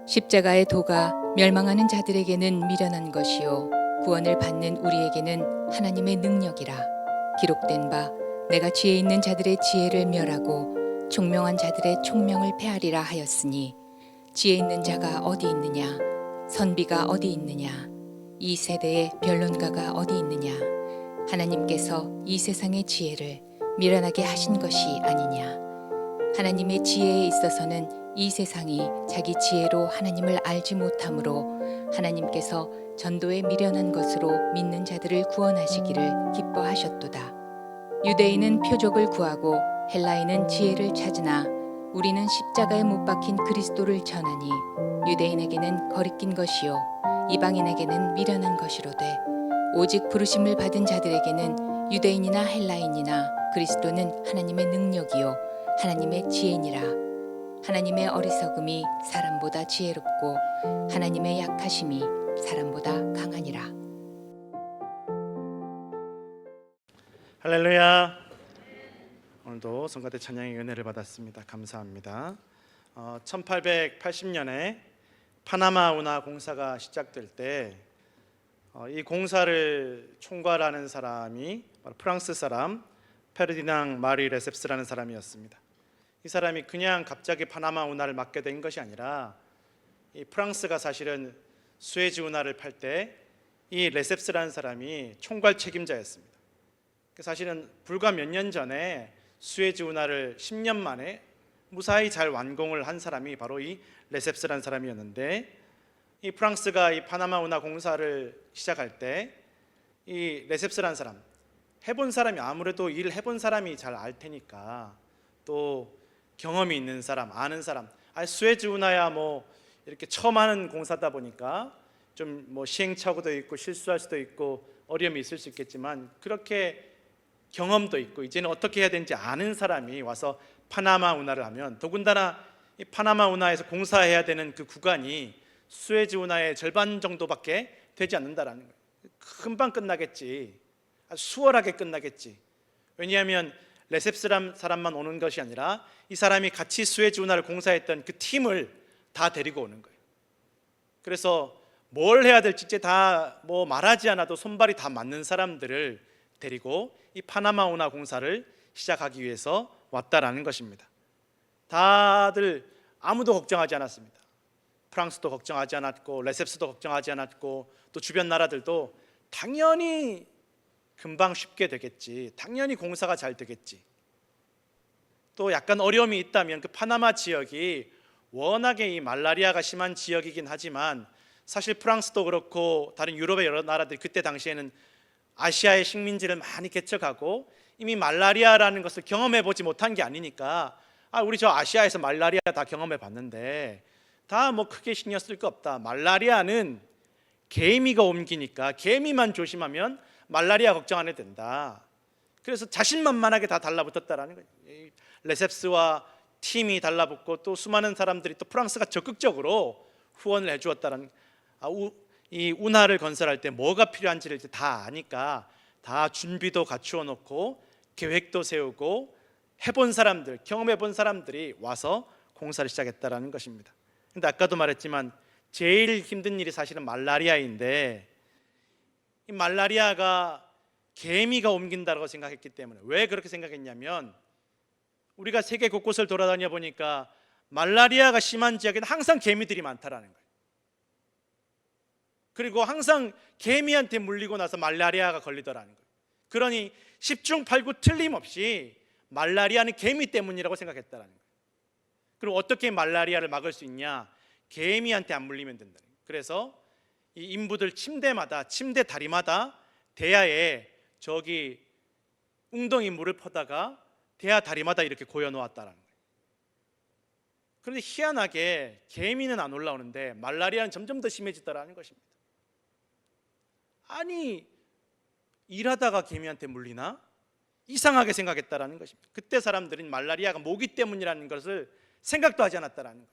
십자가의 도가 멸망하는 자들에게는 미련한 것이요 구원을 받는 우리에게는 하나님의 능력이라. 기록된 바 내가 지혜 있는 자들의 지혜를 멸하고 총명한 자들의 총명을 패하리라 하였으니, 지혜 있는 자가 어디 있느냐, 선비가 어디 있느냐, 이 세대의 변론가가 어디 있느냐. 하나님께서 이 세상의 지혜를 미련하게 하신 것이 아니냐. 하나님의 지혜에 있어서는 이 세상이 자기 지혜로 하나님을 알지 못하므로 하나님께서 전도에 미련한 것으로 믿는 자들을 구원하시기를 기뻐하셨도다. 유대인은 표적을 구하고 헬라인은 지혜를 찾으나 우리는 십자가에 못 박힌 그리스도를 전하니 유대인에게는 거리낀 것이요 이방인에게는 미련한 것이로되 오직 부르심을 받은 자들에게는 유대인이나 헬라인이나 그리스도는 하나님의 능력이요 하나님의 지혜니라. 하나님의 어리석음이 사람보다 지혜롭고 하나님의 약하심이 사람보다 강하니라. 할렐루야. 오늘도 성가대 찬양의 은혜를 받았습니다. 감사합니다. 1880년에 파나마 운하 공사가 시작될 때 이 공사를 총괄하는 사람이 바로 프랑스 사람 페르디낭 마리 레셉스라는 사람이었습니다. 이 사람이 그냥 갑자기 파나마 운하를 맡게 된 것이 아니라 이 프랑스가 사실은 수에즈 운하를 팔 때 이 레셉스라는 사람이 총괄 책임자였습니다. 사실은 불과 몇 년 전에 수에즈 운하를 10년 만에 무사히 잘 완공을 한 사람이 바로 이 레셉스라는 사람이었는데, 이 프랑스가 이 파나마 운하 공사를 시작할 때 이 레셉스라는 사람, 해본 사람이, 아무래도 일 해본 사람이 잘 알 테니까, 또 경험이 있는 사람, 아는 사람, 수에즈 운하야 뭐 이렇게 처음 하는 공사다 보니까 좀 뭐 시행착오도 있고 실수할 수도 있고 어려움이 있을 수 있겠지만, 그렇게 경험도 있고 이제는 어떻게 해야 되는지 아는 사람이 와서 파나마 운하를 하면, 더군다나 이 파나마 운하에서 공사해야 되는 그 구간이 수에즈 운하의 절반 정도밖에 되지 않는다라는 거예요. 금방 끝나겠지, 아주 수월하게 끝나겠지. 왜냐하면 레셉스란 사람만 오는 것이 아니라 이 사람이 같이 수에즈 운하를 공사했던 그 팀을 다 데리고 오는 거예요. 그래서 뭘 해야 될지 이제 다 뭐 말하지 않아도 손발이 다 맞는 사람들을 데리고 이 파나마 운하 공사를 시작하기 위해서 왔다라는 것입니다. 다들 아무도 걱정하지 않았습니다. 프랑스도 걱정하지 않았고 레셉스도 걱정하지 않았고 또 주변 나라들도 당연히 금방 쉽게 되겠지, 당연히 공사가 잘 되겠지. 또 약간 어려움이 있다면 그 파나마 지역이 워낙에 이 말라리아가 심한 지역이긴 하지만, 사실 프랑스도 그렇고 다른 유럽의 여러 나라들이 그때 당시에는 아시아의 식민지를 많이 개척하고 이미 말라리아라는 것을 경험해 보지 못한 게 아니니까, 우리 저 아시아에서 말라리아 다 경험해 봤는데 다 뭐 크게 신경 쓸 거 없다, 말라리아는 개미가 옮기니까 개미만 조심하면 말라리아 걱정 안 해도 된다. 그래서 자신만만하게 다 달라붙었다라는 거예요. 레셉스와 팀이 달라붙고 또 수많은 사람들이, 또 프랑스가 적극적으로 후원을 해주었다는, 이 운하를 건설할 때 뭐가 필요한지를 이제 다 아니까 다 준비도 갖추어 놓고 계획도 세우고 해본 사람들, 경험해 본 사람들이 와서 공사를 시작했다라는 것입니다. 근데 아까도 말했지만 제일 힘든 일이 사실은 말라리아인데, 이 말라리아가 개미가 옮긴다고 생각했기 때문에, 왜 그렇게 생각했냐면 우리가 세계 곳곳을 돌아다녀 보니까 말라리아가 심한 지역에는 항상 개미들이 많다라는 거예요. 그리고 항상 개미한테 물리고 나서 말라리아가 걸리더라는 거예요. 그러니 10중 8구 틀림없이 말라리아는 개미 때문이라고 생각했다라는 거예요. 그럼 어떻게 말라리아를 막을 수 있냐? 개미한테 안 물리면 된다. 그래서 이 인부들 침대마다, 침대 다리마다 대야에 저기 웅덩이 물을 퍼다가 대야 다리마다 이렇게 고여 놓았다라는 거예요. 그런데 희한하게 개미는 안 올라오는데 말라리아는 점점 더 심해지더라는 것입니다. 아니, 일하다가 개미한테 물리나? 이상하게 생각했다라는 것입니다. 그때 사람들은 말라리아가 모기 때문이라는 것을 생각도 하지 않았다라는 거예요.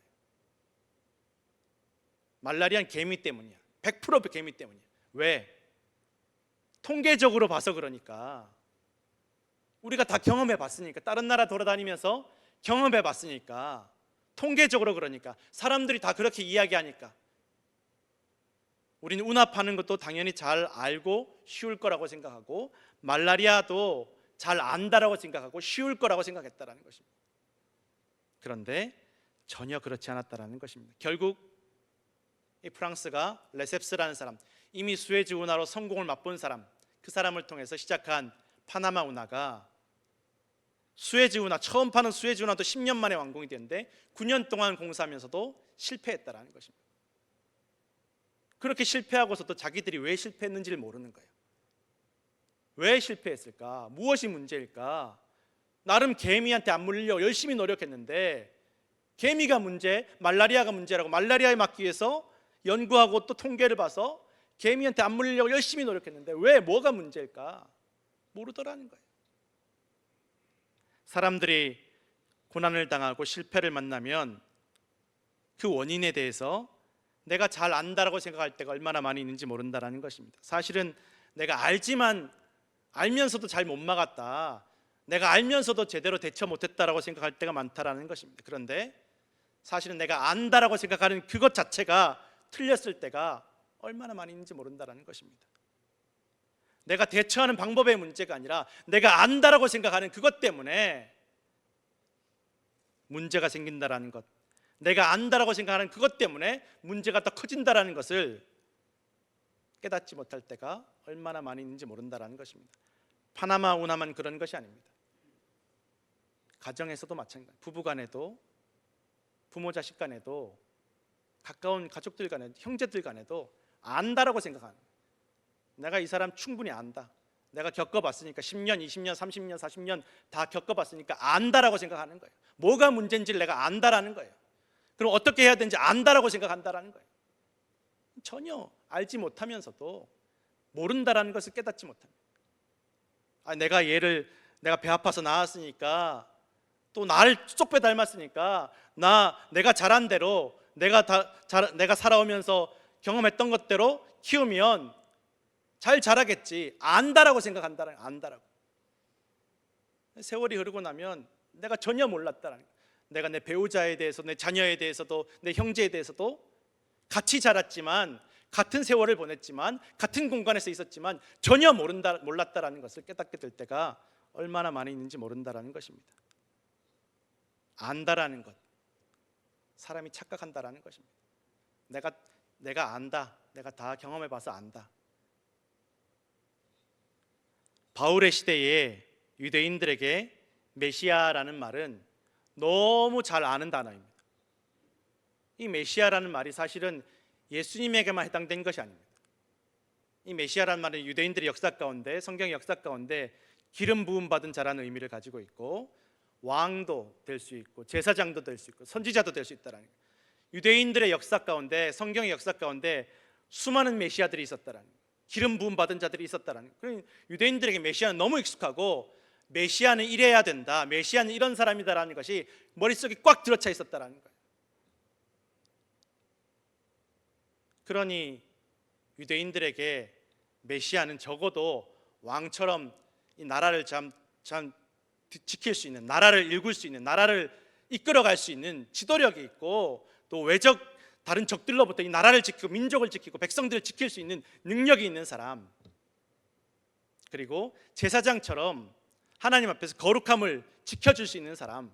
말라리아는 개미 때문이야. 100% 개미 때문이야. 왜? 통계적으로 봐서 그러니까. 우리가 다 경험해 봤으니까, 다른 나라 돌아다니면서 경험해 봤으니까 통계적으로 그러니까 사람들이 다 그렇게 이야기하니까 우리는 운합하는 것도 당연히 잘 알고 쉬울 거라고 생각하고 말라리아도 잘 안다라고 생각하고 쉬울 거라고 생각했다라는 것입니다. 그런데 전혀 그렇지 않았다라는 것입니다. 결국 이 프랑스가 레셉스라는 사람, 이미 수에즈 운하로 성공을 맛본 사람, 그 사람을 통해서 시작한 파나마 운하가 수에즈 운하, 처음 파는 수에즈 운하도 10년 만에 완공이 됐는데 9년 동안 공사하면서도 실패했다라는 것입니다. 그렇게 실패하고서도 자기들이 왜 실패했는지를 모르는 거예요. 왜 실패했을까? 무엇이 문제일까? 나름 개미한테 안 물리려고 열심히 노력했는데 개미가 문제, 말라리아가 문제라고 말라리아에 막기 위해서 연구하고 또 통계를 봐서 개미한테 안 물리려고 열심히 노력했는데 왜 뭐가 문제일까? 모르더라는 거예요. 사람들이 고난을 당하고 실패를 만나면 그 원인에 대해서 내가 잘 안다라고 생각할 때가 얼마나 많이 있는지 모른다라는 것입니다. 사실은 내가 알면서도 잘 못 막았다, 내가 알면서도 제대로 대처 못했다라고 생각할 때가 많다라는 것입니다. 그런데 사실은 내가 안다라고 생각하는 그것 자체가 틀렸을 때가 얼마나 많이 있는지 모른다라는 것입니다. 내가 대처하는 방법의 문제가 아니라 내가 안다라고 생각하는 그것 때문에 문제가 생긴다라는 것, 내가 안다라고 생각하는 그것 때문에 문제가 더 커진다라는 것을 깨닫지 못할 때가 얼마나 많이 있는지 모른다라는 것입니다. 파나마 운하만 그런 것이 아닙니다. 가정에서도 마찬가지, 부부간에도, 부모 자식 간에도, 가까운 가족들 간에도, 형제들 간에도 안다라고 생각하는, 내가 이 사람 충분히 안다, 내가 겪어봤으니까 10년, 20년, 30년, 40년 다 겪어봤으니까 안다라고 생각하는 거예요. 뭐가 문제인지를 내가 안다라는 거예요. 그럼 어떻게 해야 되는지 안다라고 생각한다라는 거예요. 전혀 알지 못하면서도 모른다라는 것을 깨닫지 못합니다. 내가 배 아파서 나왔으니까, 또 나를 쏙빼 닮았으니까 내가 잘한 대로, 내가 살아오면서 경험했던 것대로 키우면 잘 자라겠지, 안다라고 생각한다라는 거예요. 안다라고. 세월이 흐르고 나면 내가 전혀 몰랐다라는 거예요. 내가 내 배우자에 대해서, 내 자녀에 대해서도, 내 형제에 대해서도 같이 자랐지만, 같은 세월을 보냈지만, 같은 공간에서 있었지만 전혀 몰랐다라는 것을 깨닫게 될 때가 얼마나 많이 있는지 모른다라는 것입니다. 안다라는 것, 사람이 착각한다라는 것입니다. 내가 안다, 내가 다 경험해봐서 안다. 바울의 시대에 유대인들에게 메시아라는 말은 너무 잘 아는 단어입니다. 이 메시아라는 말이 사실은 예수님에게만 해당된 것이 아닙니다. 이 메시아라는 말은 유대인들의 역사 가운데, 성경의 역사 가운데 기름 부음 받은 자라는 의미를 가지고 있고, 왕도 될 수 있고, 제사장도 될 수 있고, 선지자도 될 수 있다는 거예요. 유대인들의 역사 가운데, 성경의 역사 가운데 수많은 메시아들이 있었다는 거예요. 기름 부음 받은 자들이 있었다는 거예요. 유대인들에게 메시아는 너무 익숙하고, 메시아는 이래야 된다, 메시아는 이런 사람이다라는 것이 머릿속에 꽉 들어차 있었다는 거예요. 그러니 유대인들에게 메시아는 적어도 왕처럼 이 나라를 참 지킬 수 있는, 나라를 일굴 수 있는, 나라를 이끌어갈 수 있는 지도력이 있고, 또 다른 적들로부터 이 나라를 지키고 민족을 지키고 백성들을 지킬 수 있는 능력이 있는 사람, 그리고 제사장처럼 하나님 앞에서 거룩함을 지켜줄 수 있는 사람,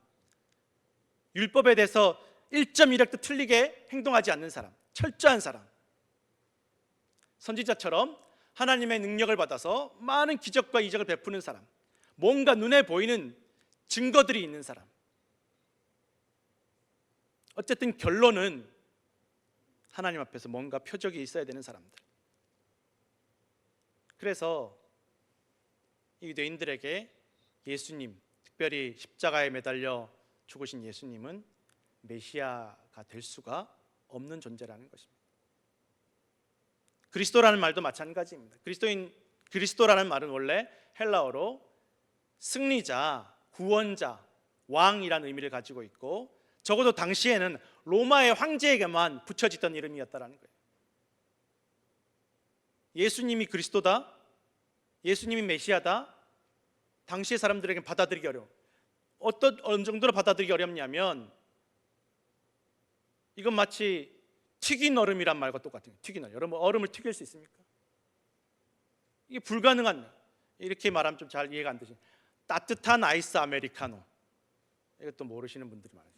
율법에 대해서 1.1획도 틀리게 행동하지 않는 사람, 철저한 사람, 선지자처럼 하나님의 능력을 받아서 많은 기적과 이적을 베푸는 사람, 뭔가 눈에 보이는 증거들이 있는 사람. 어쨌든 결론은 하나님 앞에서 뭔가 표적이 있어야 되는 사람들. 그래서 이 유대인들에게 예수님, 특별히 십자가에 매달려 죽으신 예수님은 메시아가 될 수가 없는 존재라는 것입니다. 그리스도라는 말도 마찬가지입니다. 그리스도라는 말은 원래 헬라어로 승리자, 구원자, 왕이라는 의미를 가지고 있고, 적어도 당시에는 로마의 황제에게만 붙여지던 이름이었다는 거예요. 예수님이 그리스도다, 예수님이 메시아다, 당시의 사람들에게 받아들이기 어려워. 어느 정도로 받아들이기 어렵냐면, 이건 마치 튀긴 얼음이란 말과 똑같은 거예요. 튀긴 얼음. 여러분 얼음을 튀길 수 있습니까? 이게 불가능한 말. 이렇게 말하면 좀 잘 이해가 안 되시죠. 따뜻한 아이스 아메리카노. 이것도 모르시는 분들이 많아요.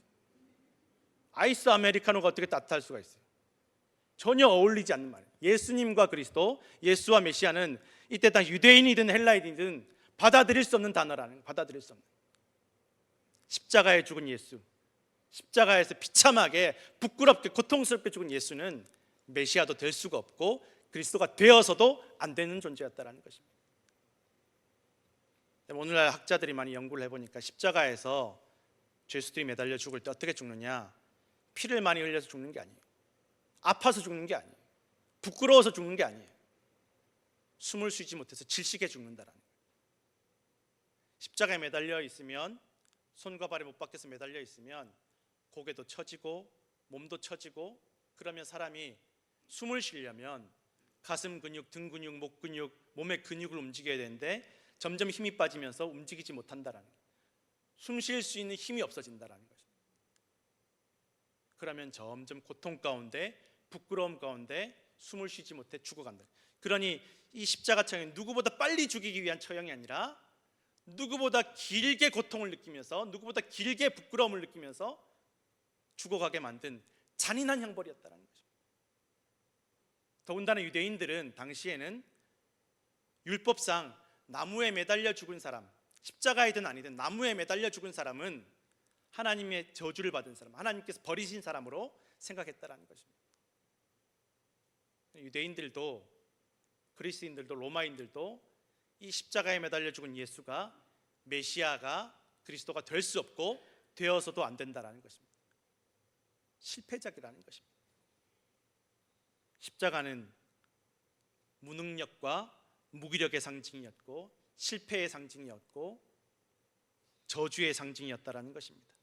아이스 아메리카노가 어떻게 따뜻할 수가 있어요? 전혀 어울리지 않는 말이에요. 예수님과 그리스도, 예수와 메시아는 이때 당 유대인이든 헬라인이든 받아들일 수 없는 단어라는 거예요. 받아들일 수 없는. 십자가에 죽은 예수, 십자가에서 비참하게 부끄럽게 고통스럽게 죽은 예수는 메시아도 될 수가 없고 그리스도가 되어서도 안 되는 존재였다라는 것입니다. 오늘날 학자들이 많이 연구를 해보니까 십자가에서 죄수들이 매달려 죽을 때 어떻게 죽느냐, 피를 많이 흘려서 죽는 게 아니에요. 아파서 죽는 게 아니에요. 부끄러워서 죽는 게 아니에요. 숨을 쉬지 못해서 질식해 죽는다라는 거예요. 십자가에 매달려 있으면, 손과 발에 못 박혀서 매달려 있으면 고개도 처지고 몸도 처지고, 그러면 사람이 숨을 쉬려면 가슴 근육, 등 근육, 목 근육, 몸의 근육을 움직여야 되는데 점점 힘이 빠지면서 움직이지 못한다라는 거예요. 숨 쉴 수 있는 힘이 없어진다라는 거죠. 그러면 점점 고통 가운데, 부끄러움 가운데 숨을 쉬지 못해 죽어간다. 그러니 이 십자가 처형은 누구보다 빨리 죽이기 위한 처형이 아니라 누구보다 길게 고통을 느끼면서, 누구보다 길게 부끄러움을 느끼면서 죽어가게 만든 잔인한 형벌이었다는 거죠. 더군다나 유대인들은 당시에는 율법상 나무에 매달려 죽은 사람, 십자가이든 아니든 나무에 매달려 죽은 사람은 하나님의 저주를 받은 사람, 하나님께서 버리신 사람으로 생각했다라는 것입니다. 유대인들도, 그리스인들도, 로마인들도 이 십자가에 매달려 죽은 예수가, 메시아가, 그리스도가 될 수 없고 되어서도 안 된다라는 것입니다. 실패작이라는 것입니다. 십자가는 무능력과 무기력의 상징이었고, 실패의 상징이었고, 저주의 상징이었다라는 것입니다.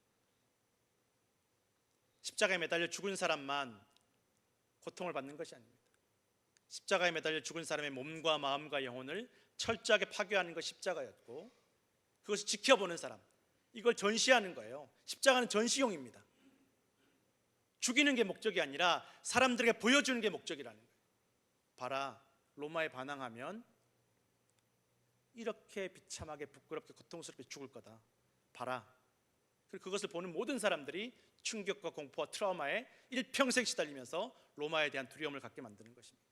십자가에 매달려 죽은 사람만 고통을 받는 것이 아닙니다. 십자가에 매달려 죽은 사람의 몸과 마음과 영혼을 철저하게 파괴하는 것이 십자가였고, 그것을 지켜보는 사람, 이걸 전시하는 거예요. 십자가는 전시용입니다. 죽이는 게 목적이 아니라 사람들에게 보여주는 게 목적이라는 거예요. 봐라, 로마에 반항하면 이렇게 비참하게 부끄럽게 고통스럽게 죽을 거다. 봐라. 그리고 그것을 보는 모든 사람들이 충격과 공포와 트라우마에 일평생 시달리면서 로마에 대한 두려움을 갖게 만드는 것입니다.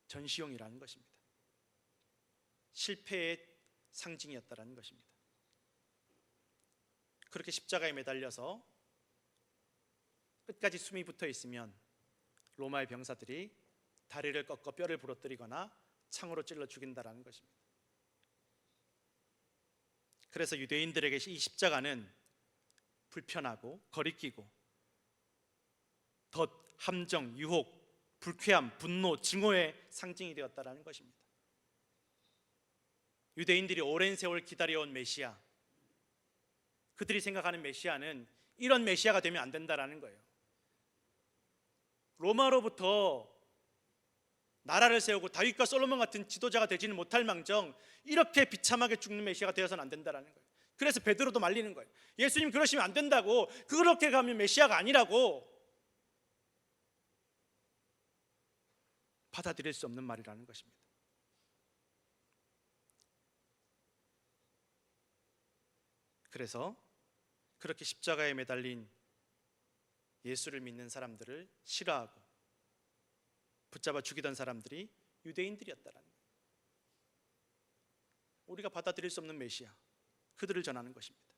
전시용이라는 것입니다. 실패의 상징이었다라는 것입니다. 그렇게 십자가에 매달려서 끝까지 숨이 붙어 있으면 로마의 병사들이 다리를 꺾어 뼈를 부러뜨리거나 창으로 찔러 죽인다라는 것입니다. 그래서 유대인들에게 이 십자가는 불편하고 거리끼고 덫, 함정, 유혹, 불쾌함, 분노, 증오의 상징이 되었다라는 것입니다. 유대인들이 오랜 세월 기다려온 메시아, 그들이 생각하는 메시아는 이런 메시아가 되면 안 된다라는 거예요. 로마로부터 나라를 세우고 다윗과 솔로몬 같은 지도자가 되지는 못할 망정 이렇게 비참하게 죽는 메시아가 되어서는 안 된다라는 거예요. 그래서 베드로도 말리는 거예요. 예수님 그러시면 안 된다고, 그렇게 가면 메시아가 아니라고. 받아들일 수 없는 말이라는 것입니다. 그래서 그렇게 십자가에 매달린 예수를 믿는 사람들을 싫어하고 붙잡아 죽이던 사람들이 유대인들이었다라는 거예요. 우리가 받아들일 수 없는 메시아, 그들을 전하는 것입니다.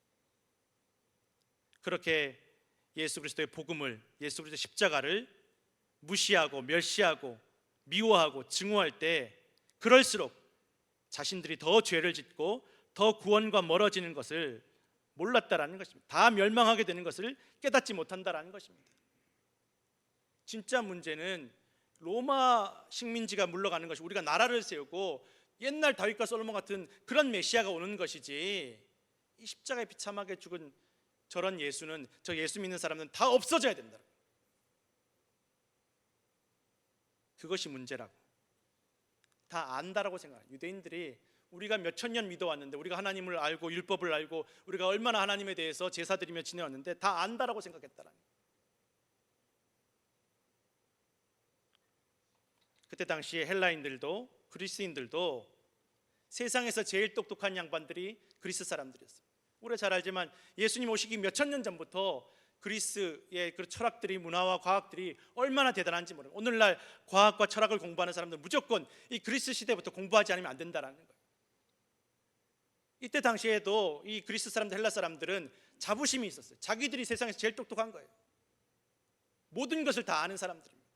그렇게 예수 그리스도의 복음을, 예수 그리스도의 십자가를 무시하고 멸시하고 미워하고 증오할 때 그럴수록 자신들이 더 죄를 짓고 더 구원과 멀어지는 것을 몰랐다라는 것입니다. 다 멸망하게 되는 것을 깨닫지 못한다라는 것입니다. 진짜 문제는 로마 식민지가 물러가는 것이, 우리가 나라를 세우고 옛날 다윗과 솔로몬 같은 그런 메시아가 오는 것이지, 이 십자가에 비참하게 죽은 저런 예수는, 저 예수 믿는 사람은 다 없어져야 된다. 그것이 문제라고 다 안다라고 생각해요. 유대인들이 우리가 몇천 년 믿어왔는데, 우리가 하나님을 알고 율법을 알고 우리가 얼마나 하나님에 대해서 제사드리며 지내왔는데 다 안다라고 생각했다라는 거예요. 그때 당시에 헬라인들도 그리스인들도 세상에서 제일 똑똑한 양반들이 그리스 사람들이었어요. 우리가 잘 알지만 예수님 오시기 몇천 년 전부터 그리스의 그 철학들이, 문화와 과학들이 얼마나 대단한지 모르고, 오늘날 과학과 철학을 공부하는 사람들은 무조건 이 그리스 시대부터 공부하지 않으면 안 된다라는 거예요. 이때 당시에도 이 그리스 사람들, 헬라 사람들은 자부심이 있었어요. 자기들이 세상에서 제일 똑똑한 거예요. 모든 것을 다 아는 사람들입니다.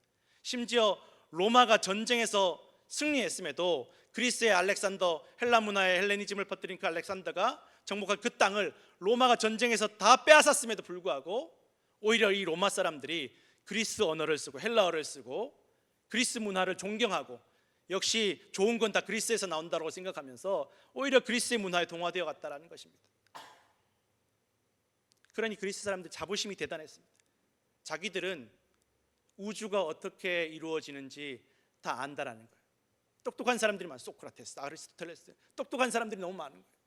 심지어 로마가 전쟁에서 승리했음에도 그리스의 알렉산더, 헬라 문화의 헬레니즘을 퍼뜨린 그 알렉산더가 정복한 그 땅을 로마가 전쟁에서 다 빼앗았음에도 불구하고 오히려 이 로마 사람들이 그리스 언어를 쓰고 헬라어를 쓰고 그리스 문화를 존경하고, 역시 좋은 건 다 그리스에서 나온다고 생각하면서 오히려 그리스의 문화에 동화되어 갔다는 것입니다. 그러니 그리스 사람들 자부심이 대단했습니다. 자기들은 우주가 어떻게 이루어지는지 다 안다라는 거예요. 똑똑한 사람들이 많아요. 소크라테스, 아리스토텔레스, 똑똑한 사람들이 너무 많은 거예요.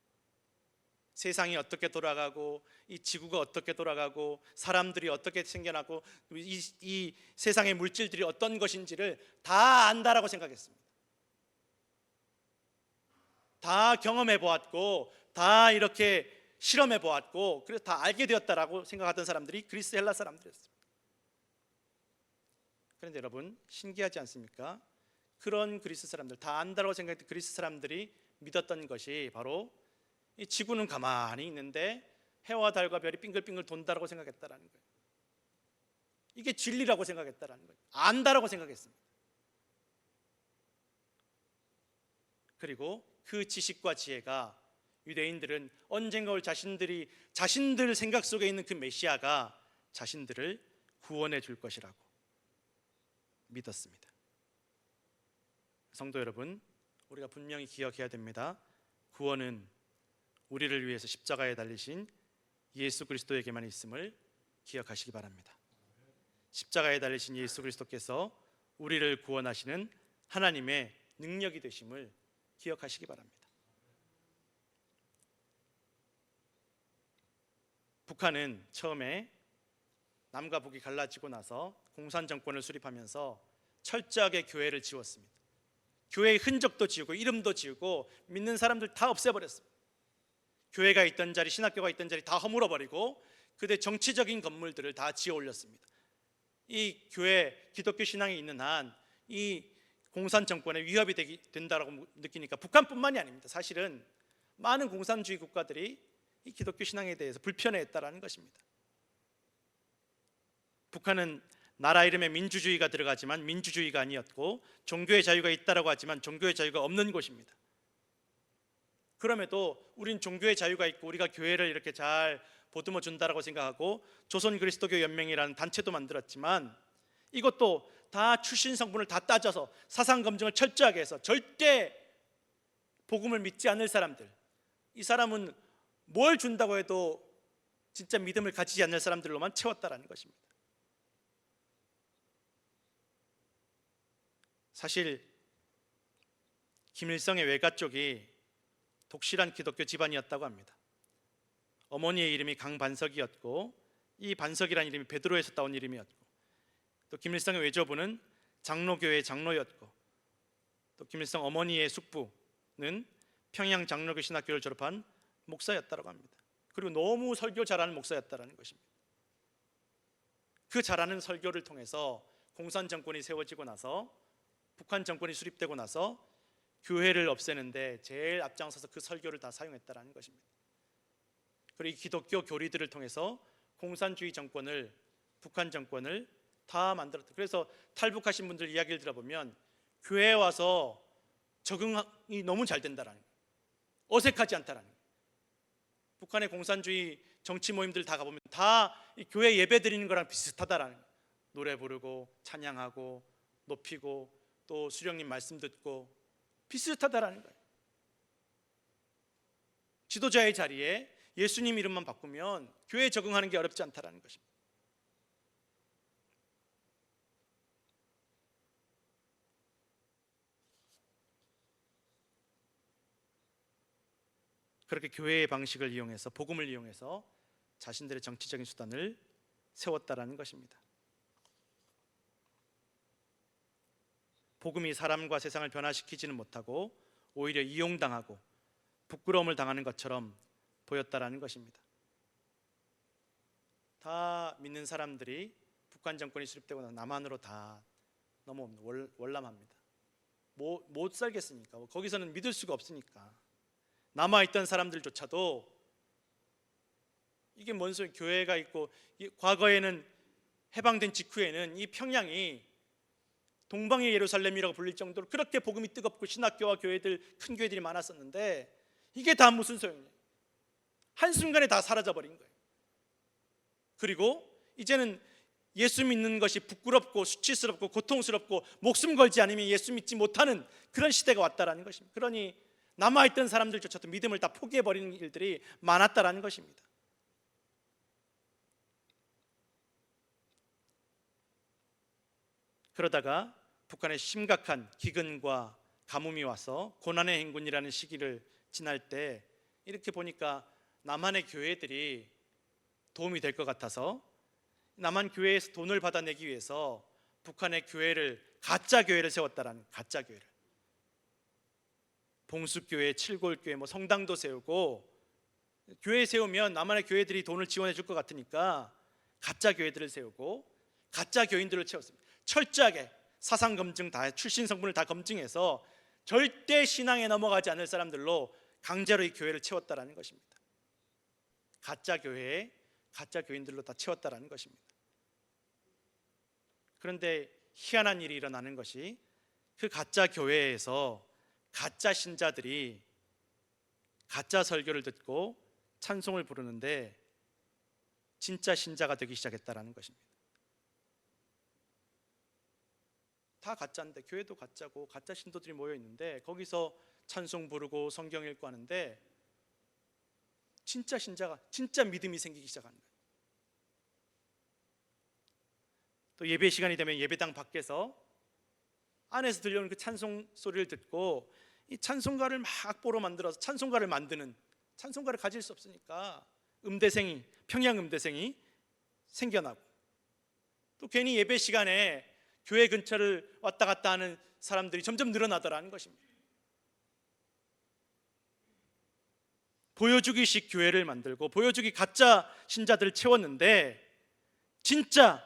세상이 어떻게 돌아가고, 이 지구가 어떻게 돌아가고, 사람들이 어떻게 생겨나고, 이 세상의 물질들이 어떤 것인지를 다 안다라고 생각했습니다. 다 경험해 보았고, 다 이렇게 실험해 보았고, 그래서 다 알게 되었다라고 생각하던 사람들이 그리스 헬라 사람들이었습니다. 그런데 여러분, 신기하지 않습니까? 그런 그리스 사람들, 다 안다라고 생각했던 그리스 사람들이 믿었던 것이 바로 이 지구는 가만히 있는데 해와 달과 별이 빙글빙글 돈다라고 생각했다라는 거예요. 이게 진리라고 생각했다라는 거예요. 안다라고 생각했습니다. 그리고 그 지식과 지혜가, 유대인들은 언젠가 올 자신들 생각 속에 있는 그 메시아가 자신들을 구원해 줄 것이라고 믿었습니다. 성도 여러분, 우리가 분명히 기억해야 됩니다. 구원은 우리를 위해서 십자가에 달리신 예수 그리스도에게만 있음을 기억하시기 바랍니다. 십자가에 달리신 예수 그리스도께서 우리를 구원하시는 하나님의 능력이 되심을 기억하시기 바랍니다. 북한은 처음에 남과 북이 갈라지고 나서 공산 정권을 수립하면서 철저하게 교회를 지웠습니다. 교회의 흔적도 지우고 이름도 지우고 믿는 사람들 다 없애버렸습니다. 교회가 있던 자리, 신학교가 있던 자리 다 허물어버리고 그들 정치적인 건물들을 다 지어 올렸습니다. 이 교회, 기독교 신앙이 있는 한 이 공산 정권에 위협이 된다고 느끼니까 북한뿐만이 아닙니다. 사실은 많은 공산주의 국가들이 이 기독교 신앙에 대해서 불편해했다라는 것입니다. 북한은 나라 이름에 민주주의가 들어가지만 민주주의가 아니었고, 종교의 자유가 있다라고 하지만 종교의 자유가 없는 곳입니다. 그럼에도 우린 종교의 자유가 있고 우리가 교회를 이렇게 잘 보듬어 준다라고 생각하고 조선 그리스도교 연맹이라는 단체도 만들었지만, 이것도 다 출신 성분을 다 따져서 사상 검증을 철저하게 해서 절대 복음을 믿지 않을 사람들, 이 사람은 뭘 준다고 해도 진짜 믿음을 가지지 않는 사람들로만 채웠다라는 것입니다. 사실 김일성의 외가 쪽이 독실한 기독교 집안이었다고 합니다. 어머니의 이름이 강반석이었고 이 반석이라는 이름이 베드로에서 따온 이름이었고, 또 김일성의 외조부는 장로교회의 장로였고, 또 김일성 어머니의 숙부는 평양 장로교 신학교를 졸업한 목사였다고 합니다. 그리고 너무 설교 잘하는 목사였다는 것입니다. 그 잘하는 설교를 통해서 공산 정권이 세워지고 나서, 북한 정권이 수립되고 나서 교회를 없애는데 제일 앞장서서 그 설교를 다 사용했다는 것입니다. 그리고 이 기독교 교리들을 통해서 공산주의 정권을, 북한 정권을 다 만들었다. 그래서 탈북하신 분들 이야기를 들어보면 교회에 와서 적응이 너무 잘 된다라는 거예요. 어색하지 않다라는 거예요. 북한의 공산주의 정치 모임들 다 가보면 다 이 교회 예배 드리는 거랑 비슷하다라는 거예요. 노래 부르고 찬양하고 높이고 또 수령님 말씀 듣고 비슷하다라는 거예요. 지도자의 자리에 예수님 이름만 바꾸면 교회에 적응하는 게 어렵지 않다라는 것입니다. 그렇게 교회의 방식을 이용해서, 복음을 이용해서 자신들의 정치적인 수단을 세웠다라는 것입니다. 복음이 사람과 세상을 변화시키지는 못하고 오히려 이용당하고 부끄러움을 당하는 것처럼 보였다라는 것입니다. 다 믿는 사람들이 북한 정권이 수립되고 나서 남한으로 다 넘어옵니다. 월남합니다. 못 살겠으니까, 거기서는 믿을 수가 없으니까. 남아있던 사람들조차도 이게 뭔 소리, 교회가 있고, 과거에는 해방된 직후에는 이 평양이 동방의 예루살렘이라고 불릴 정도로 그렇게 복음이 뜨겁고 신학교와 교회들, 큰 교회들이 많았었는데 이게 다 무슨 소용이에요? 한순간에 다 사라져버린 거예요. 그리고 이제는 예수 믿는 것이 부끄럽고 수치스럽고 고통스럽고 목숨 걸지 않으면 예수 믿지 못하는 그런 시대가 왔다라는 것입니다. 그러니 남아있던 사람들조차도 믿음을 다 포기해버리는 일들이 많았다라는 것입니다. 그러다가 북한에 심각한 기근과 가뭄이 와서 고난의 행군이라는 시기를 지날 때 이렇게 보니까 남한의 교회들이 도움이 될 것 같아서 남한 교회에서 돈을 받아내기 위해서 북한의 교회를, 가짜 교회를 세웠다라는, 가짜 교회를, 봉수교회, 칠골교회, 성당도 세우고, 교회 세우면 남한의 교회들이 돈을 지원해 줄 것 같으니까 가짜 교회들을 세우고 가짜 교인들을 채웠습니다. 철저하게 사상 검증 다, 출신 성분을 다 검증해서 절대 신앙에 넘어가지 않을 사람들로 강제로 이 교회를 채웠다라는 것입니다. 가짜 교회에 가짜 교인들로 다 채웠다라는 것입니다. 그런데 희한한 일이 일어나는 것이, 그 가짜 교회에서 가짜 신자들이 가짜 설교를 듣고 찬송을 부르는데 진짜 신자가 되기 시작했다라는 것입니다. 다 가짜인데, 교회도 가짜고 가짜 신도들이 모여 있는데 거기서 찬송 부르고 성경 읽고 하는데 진짜 신자가, 진짜 믿음이 생기기 시작하는 거예요. 또 예배 시간이 되면 예배당 밖에서, 안에서 들려오는 그 찬송 소리를 듣고 이 찬송가를 막 악보로 만들어서 찬송가를 만드는, 찬송가를 가질 수 없으니까 음대생이, 평양 음대생이 생겨나고, 또 괜히 예배 시간에 교회 근처를 왔다 갔다 하는 사람들이 점점 늘어나더라는 것입니다. 보여주기식 교회를 만들고 보여주기 가짜 신자들을 채웠는데 진짜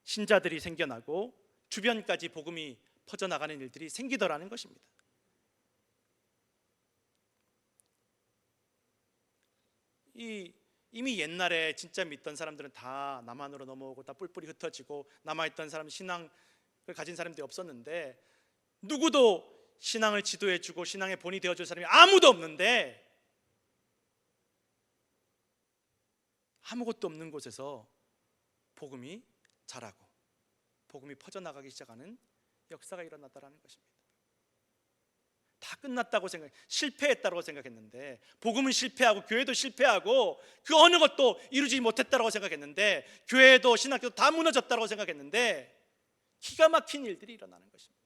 신자들이 생겨나고 주변까지 복음이 퍼져나가는 일들이 생기더라는 것입니다. 이미 옛날에 진짜 믿던 사람들은 다 남한으로 넘어오고 다 뿔뿔이 흩어지고 남아있던 사람, 신앙을 가진 사람들이 없었는데, 누구도 신앙을 지도해주고 신앙의 본이 되어줄 사람이 아무도 없는데, 아무것도 없는 곳에서 복음이 자라고 복음이 퍼져나가기 시작하는 역사가 일어났다는 것입니다. 다 끝났다고 실패했다고 생각했는데, 복음은 실패하고 교회도 실패하고 그 어느 것도 이루지 못했다고 생각했는데, 교회도 신학교도 다 무너졌다고 생각했는데 기가 막힌 일들이 일어나는 것입니다.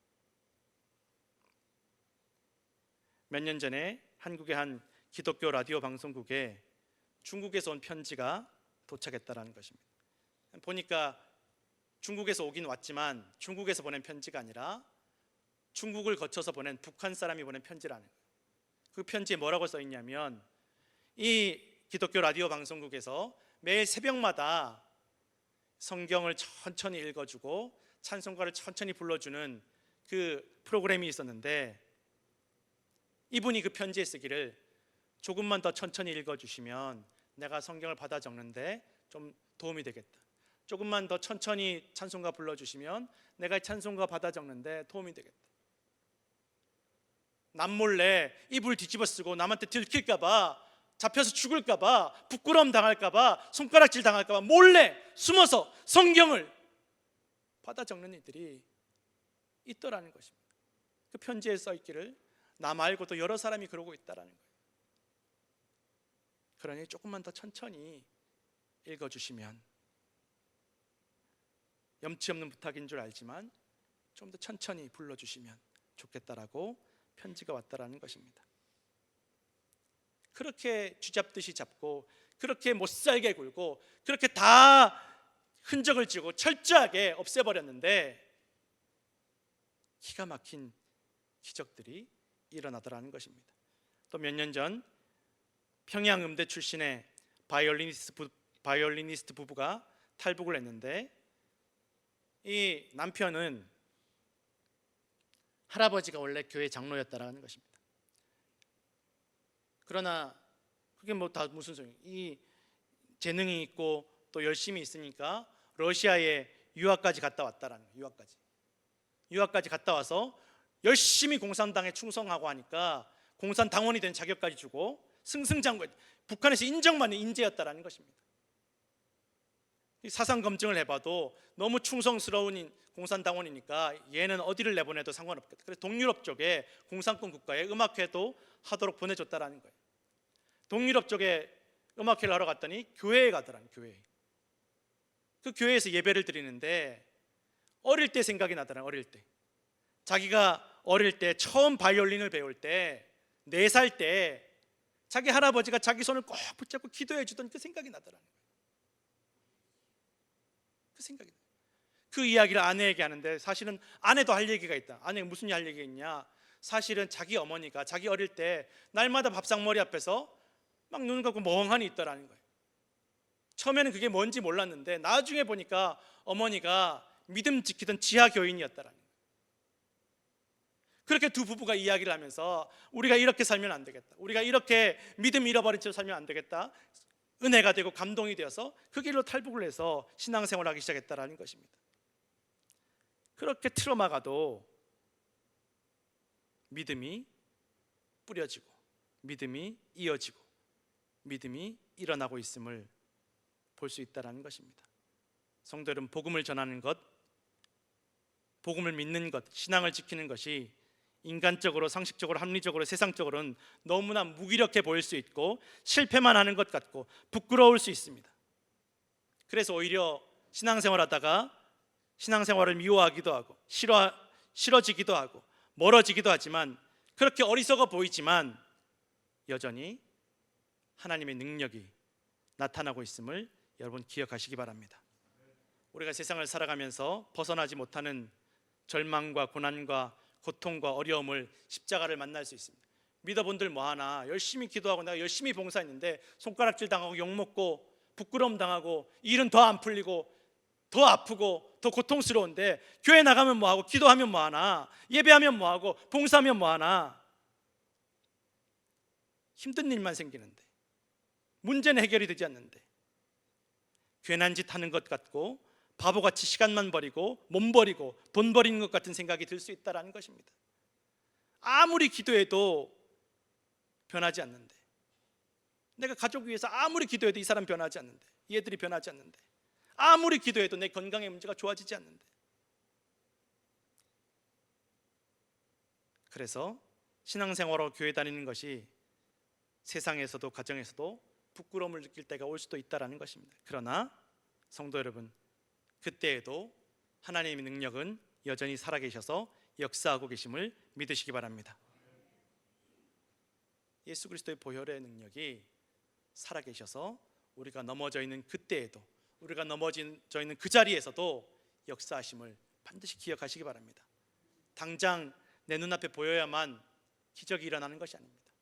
몇 년 전에 한국의 한 기독교 라디오 방송국에 중국에서 온 편지가 도착했다는 것입니다. 보니까 중국에서 오긴 왔지만 중국에서 보낸 편지가 아니라 중국을 거쳐서 보낸 북한 사람이 보낸 편지라는 거예요. 그 편지에 뭐라고 써 있냐면, 이 기독교 라디오 방송국에서 매일 새벽마다 성경을 천천히 읽어주고 찬송가를 천천히 불러주는 그 프로그램이 있었는데, 이분이 그 편지에 쓰기를, 조금만 더 천천히 읽어주시면 내가 성경을 받아 적는데 좀 도움이 되겠다. 조금만 더 천천히 찬송가 불러주시면 내가 찬송가 받아 적는데 도움이 되겠다. 남몰래 이불 뒤집어 쓰고 남한테 들킬까봐, 잡혀서 죽을까봐, 부끄러움 당할까봐, 손가락질 당할까봐 몰래 숨어서 성경을 받아 적는 이들이 있더라는 것입니다. 그 편지에 써 있기를 나 말고도 여러 사람이 그러고 있다라는 거예요. 그러니 조금만 더 천천히 읽어주시면, 염치 없는 부탁인 줄 알지만 좀 더 천천히 불러주시면 좋겠다라고 편지가 왔다라는 것입니다. 그렇게 쥐잡듯이 잡고 그렇게 못살게 굴고 그렇게 다 흔적을 지고 철저하게 없애버렸는데 기가 막힌 기적들이 일어나더라는 것입니다. 또 몇 년 전 평양음대 출신의 바이올리니스트 부부가 탈북을 했는데 이 남편은 할아버지가 원래 교회 장로였다라는 것입니다. 그러나 그게 뭐 다 무슨 소용이에요? 이 재능이 있고 또 열심히 있으니까 러시아에 유학까지 갔다 왔다라는 거예요. 유학까지 갔다 와서 열심히 공산당에 충성하고 하니까 공산당원이 된 자격까지 주고 승승장구, 북한에서 인정받는 인재였다라는 것입니다. 사상 검증을 해봐도 너무 충성스러운 공산당원이니까 얘는 어디를 내보내도 상관없겠다. 그래서 동유럽 쪽에 공산권 국가에 음악회도 하도록 보내줬다라는 거예요. 동유럽 쪽에 음악회를 하러 갔더니 교회에 가더라는 교회에. 그 교회에서 예배를 드리는데 어릴 때 생각이 나더라는 어릴 때. 자기가 어릴 때 처음 바이올린을 배울 때 4살 때 자기 할아버지가 자기 손을 꼭 붙잡고 기도해 주던 그 생각이 나더라는 거예요. 그 생각이 나요. 그 이야기를 아내에게 하는데 사실은 아내도 할 얘기가 있다. 아내가 무슨 할 얘기가 있냐? 사실은 자기 어머니가 자기 어릴 때 날마다 밥상머리 앞에서 막 눈 감고 멍하니 있더라는 거예요. 처음에는 그게 뭔지 몰랐는데 나중에 보니까 어머니가 믿음 지키던 지하 교인이었다라는 거예요. 그렇게 두 부부가 이야기를 하면서 우리가 이렇게 살면 안 되겠다. 우리가 이렇게 믿음 잃어버린 채로 살면 안 되겠다. 은혜가 되고 감동이 되어서 그 길로 탈북을 해서 신앙생활을 하기 시작했다라는 것입니다. 그렇게 트라우마가도 믿음이 뿌려지고 믿음이 이어지고 믿음이 일어나고 있음을 볼 수 있다는 것입니다. 성도 여러분, 복음을 전하는 것, 복음을 믿는 것, 신앙을 지키는 것이 인간적으로, 상식적으로, 합리적으로, 세상적으로는 너무나 무기력해 보일 수 있고 실패만 하는 것 같고 부끄러울 수 있습니다. 그래서 오히려 신앙생활하다가 신앙생활을 미워하기도 하고 싫어지기도 하고 멀어지기도 하지만 그렇게 어리석어 보이지만 여전히 하나님의 능력이 나타나고 있음을 여러분 기억하시기 바랍니다. 우리가 세상을 살아가면서 벗어나지 못하는 절망과 고난과 고통과 어려움을 십자가를 만날 수 있습니다. 믿어본들 뭐하나 열심히 기도하고 내가 열심히 봉사했는데 손가락질 당하고 욕먹고 부끄러움 당하고 일은 더 안 풀리고 더 아프고 더 고통스러운데 교회 나가면 뭐하고 기도하면 뭐하나 예배하면 뭐하고 봉사하면 뭐하나 힘든 일만 생기는데 문제는 해결이 되지 않는데 괜한 짓 하는 것 같고 바보같이 시간만 버리고 몸 버리고 돈 버리는 것 같은 생각이 들 수 있다는 것입니다. 아무리 기도해도 변하지 않는데 내가 가족 위해서 아무리 기도해도 이 사람 변하지 않는데 이 애들이 변하지 않는데 아무리 기도해도 내 건강의 문제가 좋아지지 않는데 그래서 신앙생활로 교회 다니는 것이 세상에서도 가정에서도 부끄러움을 느낄 때가 올 수도 있다는 것입니다. 그러나 성도 여러분, 그때에도 하나님의 능력은 여전히 살아계셔서 역사하고 계심을 믿으시기 바랍니다. 예수 그리스도의 보혈의 능력이 살아계셔서 우리가 넘어져 있는 그때에도 우리가 넘어져 있는 그 자리에서도 역사하심을 반드시 기억하시기 바랍니다. 당장 내 눈앞에 보여야만 기적이 일어나는 것이 아닙니다.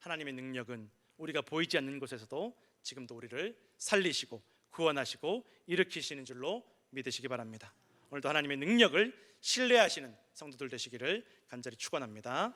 하나님의 능력은 우리가 보이지 않는 곳에서도 지금도 우리를 살리시고 구원하시고 일으키시는 줄로 믿으시기 바랍니다. 오늘도 하나님의 능력을 신뢰하시는 성도들 되시기를 간절히 축원합니다.